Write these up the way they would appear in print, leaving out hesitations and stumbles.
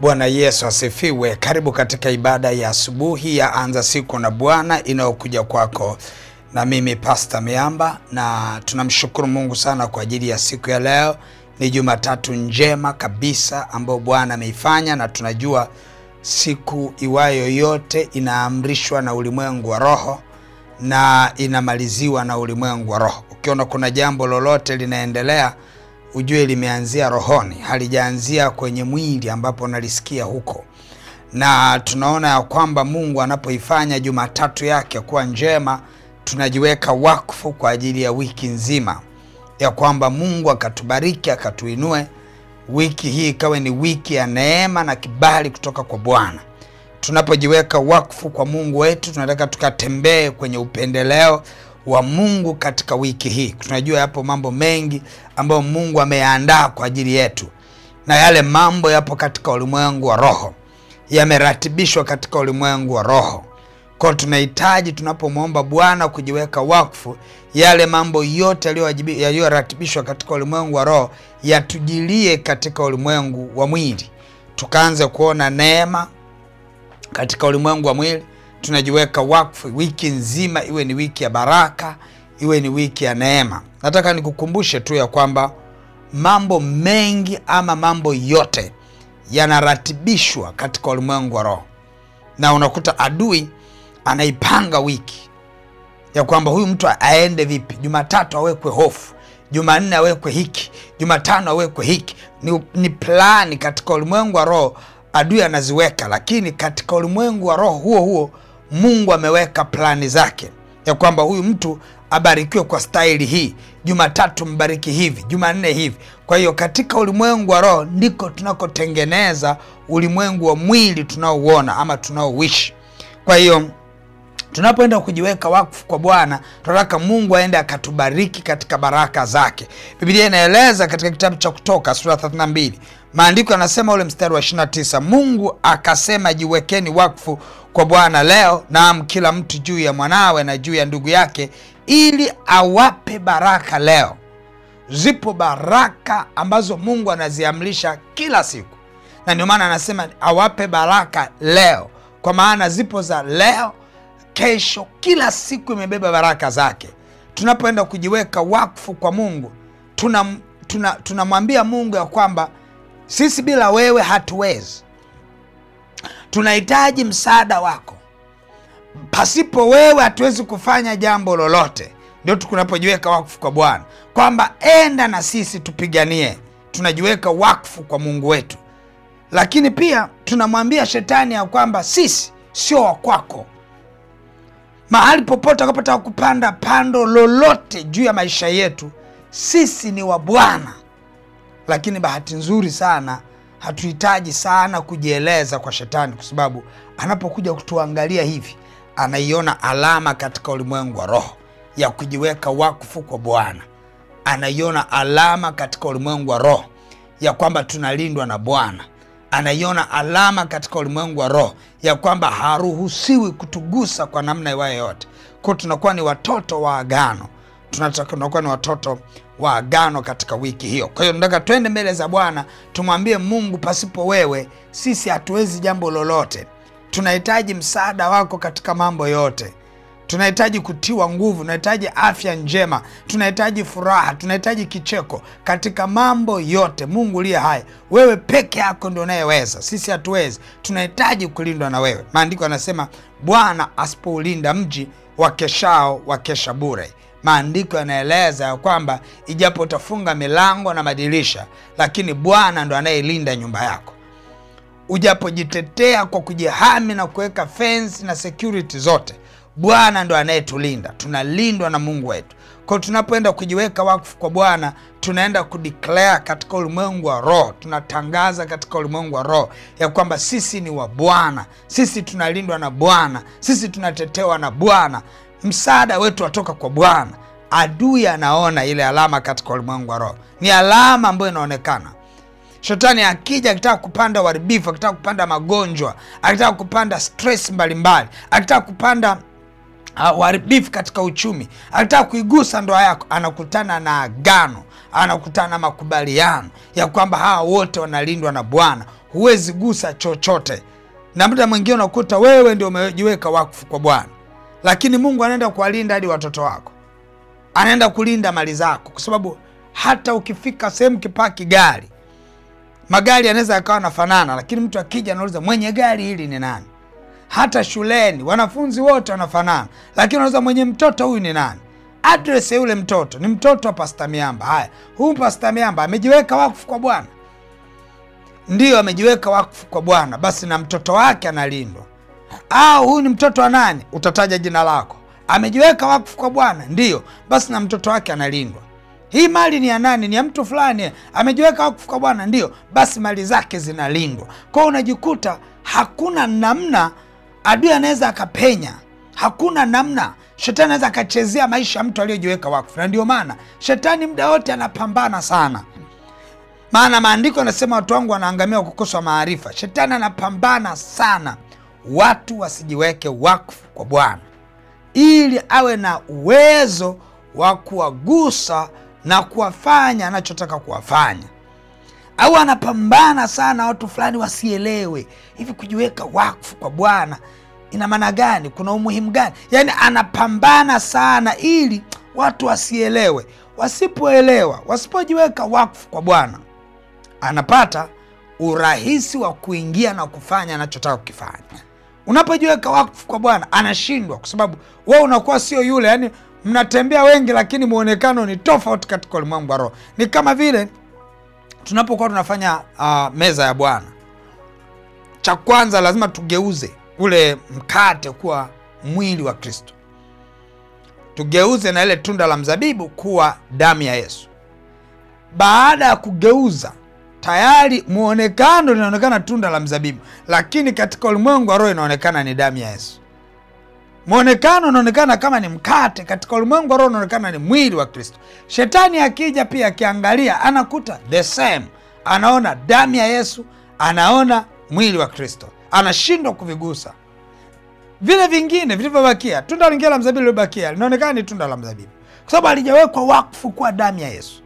Bwana Yesu asifiwe. Karibu katika ibada ya asubuhi ya Anza Siku na Bwana inayokuja kwako na mimi Pastor Miamba, na tunamshukuru Mungu sana kwa ajili ya siku ya leo. Ni Jumatatu njema kabisa ambayo Bwana ameifanya, na tunajua siku iwayo yote inaamrishwa na ulimwengu wa roho na inamaliziwa na ulimwengu wa roho. Ukiona kuna jambo lolote linaendelea, ujue limeanzia rohoni, halijaanzia kwenye mwili ambapo nalisikia huko. Na tunaona ya kwamba Mungu anapoifanya Jumatatu yake kuwa njema, tunajiweka wakfu kwa ajili ya wiki nzima, ya kwamba Mungu akatubariki, akatuinue, wiki hii ikawe ni wiki ya neema na kibali kutoka kwa Bwana. Tunapojiweka wakfu kwa Mungu wetu, tunataka tukatembee kwenye upendeleo wa Mungu katika wiki hii. Tunajua yapo mambo mengi ambayo Mungu ameandaa kwa ajili yetu, na yale mambo yapo katika ulimwengu wa roho, yameratibishwa katika ulimwengu wa roho. Kwa tunahitaji, tunapomwomba Bwana kujiweka wakfu, yale mambo yote yaliyoratibishwa katika ulimwengu wa roho yatujilie katika ulimwengu wa mwili, tukaanze kuona neema katika ulimwengu wa mwili. Tunajiweka wakfu wiki nzima, iwe ni wiki ya baraka, iwe ni wiki ya neema. Nataka nikukumbushe tu ya kwamba mambo mengi ama mambo yote yanaratibishwa katika ulimwengu wa roho, na unakuta adui anaipanga wiki ya kwamba huyu mtu aende vipi. Jumatatu awekwe hofu, Jumanne awekwe hiki, Jumatano awekwe hiki. Ni plani katika ulimwengu wa roho adui anaziweka, lakini katika ulimwengu wa roho huo Mungu ameweka plani zake ya kwamba huyu mtu abarikiwe kwa staili hii, Jumatatu mbariki hivi, Jumanne hivi. Kwa hiyo katika ulimwengu wa roho ndiko tunakotengeneza ulimwengu wa mwili tunaouona ama tunaoishi. Kwa hiyo tunapoenda kujiweka wakfu kwa Bwana, tunataka Mungu aende akatubariki katika baraka zake. Biblia inaeleza katika kitabu cha Kutoka sura 32, maandiko yanasema ule mstari wa 29, Mungu akasema, jiwekeni wakfu kwa Bwana leo, naam kila mtu juu ya mwanawe na juu ya ndugu yake, ili awape baraka leo. Zipo baraka ambazo Mungu anaziamrisha kila siku, na ndio maana anasema awape baraka leo, kwa maana zipo za leo, kesho, kila siku imebeba baraka zake. Tunapoenda kujiweka wakfu kwa Mungu, tunamwambia Mungu ya kwamba sisi bila wewe hatuwezi. Tunahitaji msaada wako. Pasipo wewe hatuwezi kufanya jambo lolote. Ndio tunapojiweka wakfu kwa Bwana, kwamba enda na sisi tupiganie. Tunajiweka wakfu kwa Mungu wetu. Lakini pia tunamwambia shetani ya kwamba sisi sio wa kwako. Mahali popote akapata kupanda pando lolote juu ya maisha yetu, sisi ni wa Bwana. Lakini bahati nzuri sana, hatuhitaji sana kujieleza kwa shetani, kwa sababu anapokuja kutuangalia hivi, anaiona alama katika ulimwengu wa roho ya kujiweka wakfu kwa Bwana. Anaiona alama katika ulimwengu wa roho ya kwamba tunalindwa na Bwana. Anaiona alama katika ulimwengu wa roho ya kwamba haruhusiwi kutugusa kwa namna iwayo yote. Kwa tunakuwa ni watoto wa agano. Tunakuwa ni watoto wa agano katika wiki hiyo. Kwa hiyo nataka twende mbele za Bwana, tumwambie Mungu, pasipo wewe sisi hatuwezi jambo lolote. Tunahitaji msaada wako katika mambo yote. Tunahitaji kutiwa nguvu, tunahitaji afya njema, tunahitaji furaha, tunahitaji kicheko katika mambo yote. Mungu liye hai, wewe peke yako ndio unayeweza, sisi hatuwezi. Tunahitaji kulindwa na wewe. Maandiko yanasema Bwana asipoulinda mji, wakeshao wakesha bure. Maandiko yanaeleza ya kwamba ijapo utafunga milango na madirisha, lakini Bwana ndo anayelinda nyumba yako. Ujapojitetea kwa kujihami na kuweka fence na security zote, Bwana ndo anayetulinda. Tunalindwa na Mungu wetu. Kwa tunapoenda kujiweka wakfu kwa Bwana, tunaenda kudeclare katika ulimwengu wa roho, tunatangaza katika ulimwengu wa roho ya kwamba sisi ni wa Bwana, sisi tunalindwa na Bwana, sisi tunatetewa na Bwana, msaada wetu watoka kwa Bwana. Adui anaona ile alama katika ulimwengu wa roho, ni alama ambayo inaonekana. Shetani akija akitaka kupanda uharibifu, akitaka kupanda magonjwa, akitaka kupanda stress mbalimbali, akitaka kupanda uharibifu katika uchumi, anataka kuigusa ndoa yako, anakutana na agano, anakutana na makubaliano ya kwamba hawa wote wanalindwa na Bwana. Huwezi gusa chochote. Na muda mwingine unakuta wewe ndio umejiweka wakfu kwa Bwana, lakini Mungu anaenda kuwalinda hadi watoto wako, anaenda kulinda mali zako, kwa sababu hata ukifika sehemu kipaki gari, magari yanaweza yakawa yanafanana, lakini mtu akija anauliza mwenye gari hili ni nani? Hata shuleni wanafunzi wote wanafanana, lakini anauliza mwenye mtoto huyu ni nani? Address ya yule mtoto ni mtoto wa Pastor Miamba. Haya, huyu Pastor Miamba amejiweka wakfu kwa Bwana. Ndio, amejiweka wakfu kwa Bwana, basi na mtoto wake analindwa. Huyu ni mtoto wa nani? Utataja jina lako. Amejiweka wakfu kwa Bwana, ndio, basi na mtoto wake analindwa. Hii mali ni ya nani? Ni ya mtu fulani. Amejiweka wakfu kwa Bwana, ndio, basi mali zake zinalindwa. Kwa unajikuta hakuna namna adui anaweza akapenya, hakuna namna shetani anaweza akachezea maisha ya mtu aliyejiweka wakfu. Na ndio maana shetani muda wote anapambana sana. Maana maandiko yanasema watu wangu wanaangamia kwa kukosa maarifa. Shetani anapambana sana watu wasijiweke wakfu kwa Bwana, ili awe na uwezo wa kuwagusa na kuwafanya anachotaka kuwafanya. Au anapambana sana watu fulani wasielewe hivi kujiweka wakfu kwa Bwana ina maana gani, kuna umuhimu gani. Yaani anapambana sana ili watu wasielewe. Wasipoelewa, wasipojiweka wakfu kwa Bwana, anapata urahisi wa kuingia na kufanya anachotaka kukifanya. Unapojiweka wakfu kwa Bwana, anashindwa, kwa sababu wewe unakuwa sio yule. Yani mnatembea wengi, lakini muonekano ni tofauti katika ulimwengu wa roho. Ni kama vile tunapokuwa tunafanya meza ya Bwana, cha kwanza lazima tugeuze ule mkate kuwa mwili wa Kristo, tugeuze na ile tunda la mzabibu kuwa damu ya Yesu. Baada ya kugeuza, tayari muonekano linaonekana tunda la mzabibu, lakini katika ulimwengu wa roho inaonekana ni damu ya Yesu. Muonekano unaonekana kama ni mkate, katika ulimwengu wa roho unaonekana ni mwili wa Kristo. Shetani akija pia akiangalia, anakuta the same, anaona damu ya Yesu, anaona mwili wa Kristo, anashindwa kuvigusa. Vile vingine vilivyobakia, tunda lingine la mzabibu lilobakia, linaonekana ni tunda la mzabibu, kwa sababu halijawekwa wakfu kwa damu ya Yesu.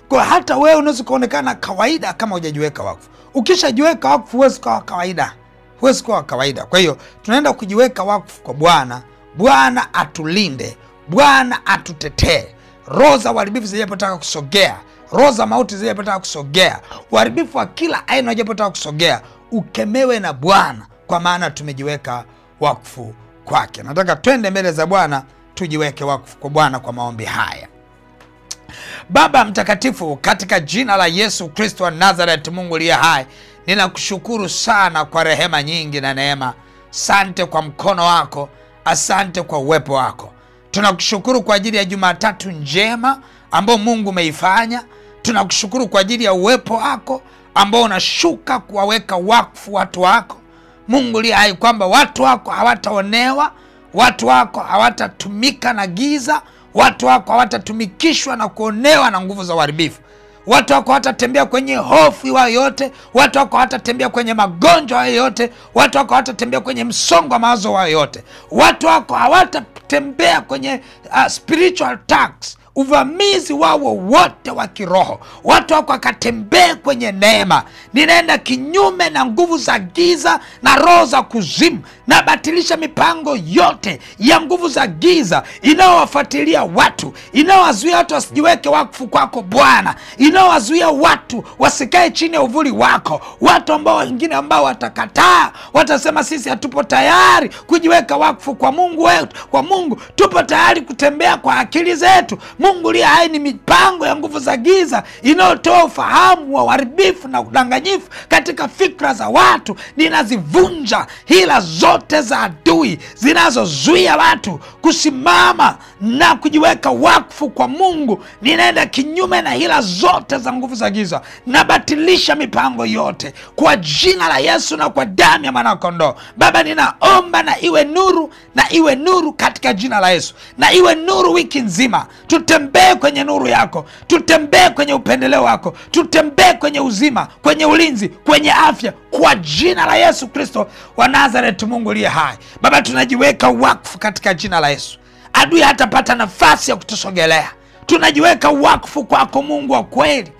Kwa hata wewe unaweza kuonekana kawaida kama hujajiweka wakfu. Ukishajiweka wakfu, huwezi kuwa kawaida, huwezi kuwa kawaida. Kwa hiyo tunaenda kujiweka wakfu kwa Bwana. Bwana atulinde, Bwana atutetee. Roho za uharibifu zijapotaka kusogea, roho za mauti zijapotaka kusogea, uharibifu wa kila aina zijapotaka kusogea, ukemewe na Bwana, kwa maana tumejiweka wakfu kwake. Nataka twende mbele za Bwana, tujiweke wakfu kwa Bwana kwa maombi haya. Baba mtakatifu, katika jina la Yesu Kristo wa Nazareth, Mungu aliye hai, ninakushukuru sana kwa rehema nyingi na neema. Asante kwa mkono wako, asante kwa uwepo wako. Tunakushukuru kwa ajili ya Jumatatu njema ambao Mungu umeifanya. Tunakushukuru kwa ajili ya uwepo wako ambao unashuka kuwaweka wakfu watu wako. Mungu aliye hai, kwamba watu wako hawataonewa, watu wako hawatatumika na giza, watu wako hawatatumikishwa na kuonewa na nguvu za uharibifu. Watu wako hawatatembea kwenye hofu yoyote, watu wako hawatatembea kwenye magonjwa yoyote, watu wako hawatatembea kwenye msongo wa mawazo yoyote, watu wako hawatatembea kwenye spiritual attacks, uvamizi wao wote wa kiroho. Watu wako wakatembee kwenye neema. Ninaenda kinyume na nguvu za giza na roho za kuzimu. Nabatilisha mipango yote ya nguvu za giza inayowafuatilia watu, inayowazuia watu wasijiweke wakfu kwako Bwana, inayowazuia watu wasikae chini ya uvuli wako. Watu ambao wengine ambao watakataa, watasema sisi hatupo tayari kujiweka wakfu kwa Mungu wetu, kwa Mungu. Tupo tayari kutembea kwa akili zetu. Mungu aliye hai, ni mipango ya nguvu za giza inayotoa ufahamu wa uharibifu na udanganyifu katika fikra za watu. Ninazivunja hila zote za adui zinazozuia watu kusimama na kujiweka wakfu kwa Mungu. Ninaenda kinyume na hila zote za nguvu za giza. Nabatilisha mipango yote kwa jina la Yesu na kwa damu ya mwana kondoo. Baba, ninaomba na iwe nuru, na iwe nuru katika jina la Yesu. Na iwe nuru wiki nzima. Tutembee kwenye nuru yako, tutembee kwenye upendeleo wako, tutembee kwenye uzima, kwenye ulinzi, kwenye afya, kwa jina la Yesu Kristo wa Nazareth. Mungu aliye hai, Baba, tunajiweka wakfu katika jina la Yesu. Adui hatapata nafasi ya kutusogelea. Tunajiweka wakfu kwako Mungu wa kweli.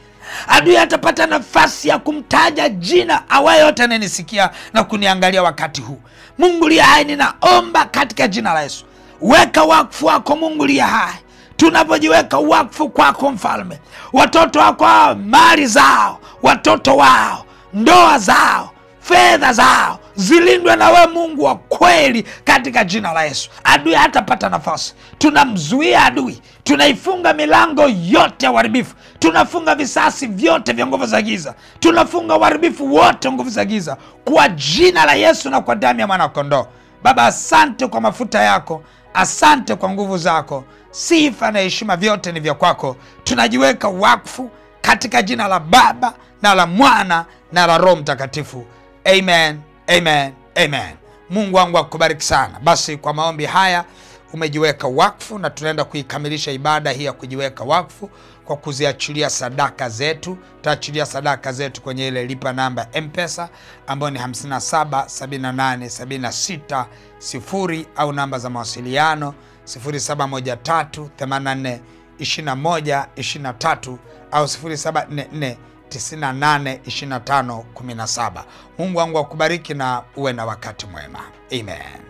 Adui hatapata nafasi ya kumtaja jina awaye yote ananisikia na kuniangalia wakati huu. Mungu aliye hai, ninaomba katika jina la Yesu, weka wakfu wako Mungu aliye hai. Tunapojiweka wakfu kwako Mfalme, watoto wako, mali zao, watoto wao, ndoa zao, fedha zao zilindwe na we Mungu wa kweli katika jina la Yesu. Adui hatapata nafasi. Tunamzuia adui, tunaifunga milango yote ya uharibifu, tunafunga visasi vyote vya nguvu za giza, tunafunga uharibifu wote nguvu za giza kwa jina la Yesu na kwa damu ya mwana kondoo. Baba, asante kwa mafuta yako, asante kwa nguvu zako. Sifa na heshima vyote ni vya kwako. Tunajiweka wakfu katika jina la Baba na la Mwana na la Roho Mtakatifu. Amen, amen, amen. Mungu wangu akubariki sana. Basi kwa maombi haya umejiweka wakfu, na tunaenda kuikamilisha ibada hii ya kujiweka wakfu kwa kuziachilia sadaka zetu. Tutaachilia sadaka zetu kwenye ile lipa namba M-Pesa ambayo ni 577876 au namba za mawasiliano 0713842123 au 0744982517. Mungu wangu akubariki na uwe na wakati mwema. Amen.